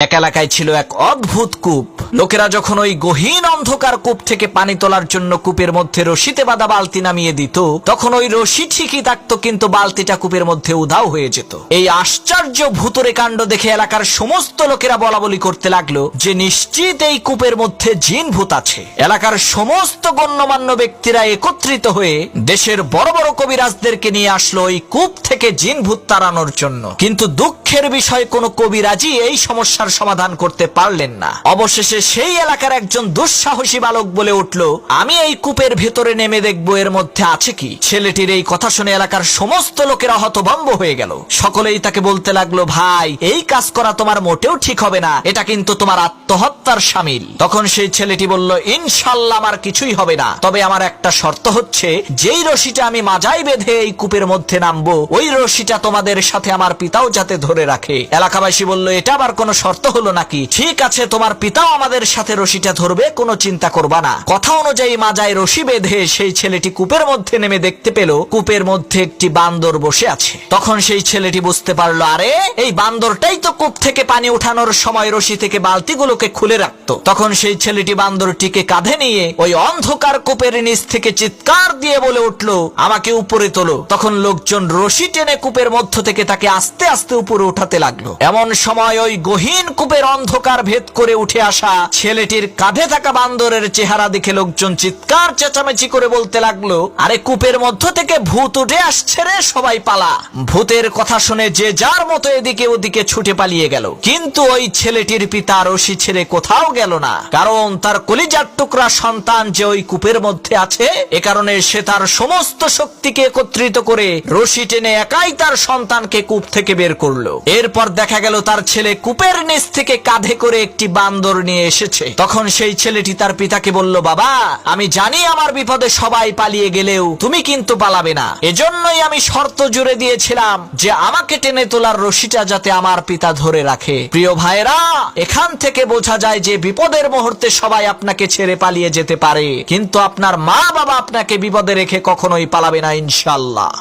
এক এলাকায় ছিল এক অদ্ভুত কূপ। লোকেরা যখন ওই গহীন অন্ধকার কূপ থেকে পানি তোলার জন্য কূপের মধ্যে রশিতে বাঁধা বালতি নামিয়ে দিত, তখন ওই রশি ঠিকই থাকতো, কিন্তু বালতিটা কূপের মধ্যে উধাও হয়ে যেত। এই আশ্চর্য ভুতুরে কাণ্ড দেখে এলাকার সমস্ত লোকেরা বলা বলি করতে লাগলো যে নিশ্চিত এই কূপের মধ্যে জিন ভূত আছে। এলাকার সমস্ত গণ্যমান্য ব্যক্তিরা একত্রিত হয়ে দেশের বড় বড় কবিরাজদেরকে নিয়ে আসলো ওই কূপ থেকে জিন ভূত তাড়ানোর জন্য। কিন্তু দুঃখের বিষয়, কোনো কবিরাজই এই সমস্যার সমাধান করতে পারলেন না। অবশেষে সেই এলাকার একজন দুঃসাহসী বালক বলে উঠল, আমি এই কূপের ভেতরে নেমে দেখবো এর মধ্যে আছে কি। ছেলেটির এই কথা শুনে এলাকার সমস্ত লোকেরা হতভম্ব হয়ে গেল। সকলেই তাকে বলতে লাগলো, ভাই এই কাজ করা তোমার মোটেও ঠিক হবে না, এটা কিন্তু তোমার আত্মহত্যার শামিল। তখন সেই ছেলেটি বলল, ইনশাল্লাহ আমার কিছুই হবে না, তবে আমার একটা শর্ত হচ্ছে, যেই রশিটা আমি মাজায় বেঁধে এই কূপের মধ্যে নামবো, ওই রশিটা তোমাদের সাথে আমার পিতাও যাতে ধরে রাখে। এলাকাবাসী বলল, এটা আবার কোনো শর্ত হলো নাকি? ঠিক আছে, তোমার পিতাও আমাদের সাথে রশিটা ধরবে, কোনো চিন্তা করবা না। কথা অনুযায়ী মাজায় রশি বেঁধে সেই ছেলেটি কূপের মধ্যে নেমে দেখতে পেল কূপের মধ্যে একটি বান্দর বসে আছে। তখন সেই ছেলেটি বুঝতে পারলো, আরে এই বান্দরটাই তো কূপ থেকে পানি উঠানোর সময় রশি থেকে বালতিগুলোকে খুলে রাখতো। তখন সেই ছেলেটি বান্দরটিকে কাঁধে নিয়ে ওই অন্ধকার কূপের নিচ থেকে চিৎকার দিয়ে বলে উঠলো, আমাকে উপরে তোলো। তখন লোকজন রশি টেনে কূপের মধ্য থেকে তাকে আস্তে আস্তে উপরে উঠাতে লাগলো। এমন সময় ওই গহীন কূপের অন্ধকার ভেদ করে উঠে আসা ছেলেটির কাঁধে থাকা বান্দরের চেহারা দেখে লোকজন চিৎকার চেঁচামেচি করে বলতে লাগলো, আরে কূপের মধ্য থেকে ভূত উঠে আসছে রে, সবাই পালা। ভূতের কথা শুনে যে যার মতো এদিকে ওদিকে ছুটে পালিয়ে গেল। কিন্তু ওই ছেলেটির পিতা রশি ছেড়ে কোথাও গেল না, কারণ তার কলিজার টুকরা সন্তান যে ওই কূপের মধ্যে আছে, এ কারণে সে তার সমস্ত শক্তিকে একত্রিত করে রশি টেনে একাই তার সন্তানকে কূপ থেকে বের করলো। এরপর দেখা গেল তার ছেলে কূপের নিচ থেকে কাঁধে করে একটি বান্দর নিয়ে এসেছে। তখন সেই ছেলেটি তার পিতাকে বলল, বাবা আমি জানি আমার বিপদে সবাই পালিয়ে গেলেও তুমি কিন্তু পালাবে না, এজন্যই আমি শর্ত জুড়ে দিয়েছিলাম যে আমাকে টেনে তোলার রশিটা যাতে আমার পিতা ধরে রাখে। প্রিয় ভাইরা, এখান থেকে বোঝা যায় যে বিপদের মুহূর্তে সবাই আপনাকে ছেড়ে পালিয়ে যেতে পারে, কিন্তু আপনার মা বাবা আপনাকে বিপদে রেখে কখনোই পালাবে না ইনশাআল্লাহ।